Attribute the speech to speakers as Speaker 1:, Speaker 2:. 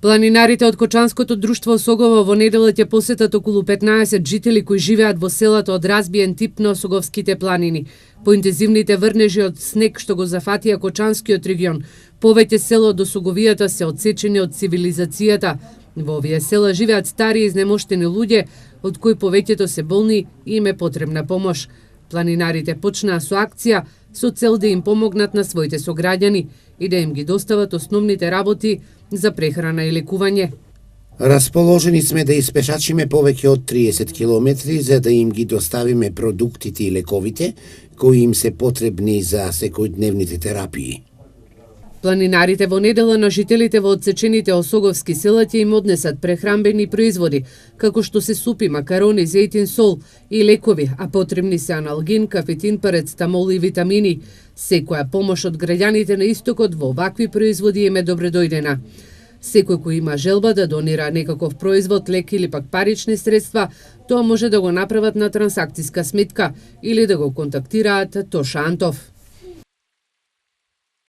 Speaker 1: Планинарите од Кочанското друштво Осогово во недела ќе посетат околу 15 жители кои живеат во селото од разбиен тип на Осоговските планини. По интензивните врнежи од снег што го зафатија Кочанскиот регион, повеќе села од Осоговијата се одсечени од цивилизацијата. Во овие села живеат стари и изнемоштени луѓе, од кои повеќето се болни и им е потребна помош. Планинарите почнаа со акција со цел да им помогнат на своите сограѓани и да им ги достават основните работи за прехрана и лекување.
Speaker 2: Расположени сме да испешачиме повеќе од 30 километри за да им ги доставиме продуктите и лековите кои им се потребни за секојдневните терапии.
Speaker 1: Планинарите во недела на жителите во одсечените осоговски села ќе им однесат прехранбени производи, како што се супи, макарони, зејтин сол и лекови, а потребни се аналгин, кафетин, парацетамол и витамини. Секоја помош од граѓаните на истокот во вакви производи им е добредојдена. Секој кој има желба да донира некаков производ, лек или пак парични средства, тоа може да го направат на трансакциска сметка или да го контактираат Тоша Антов.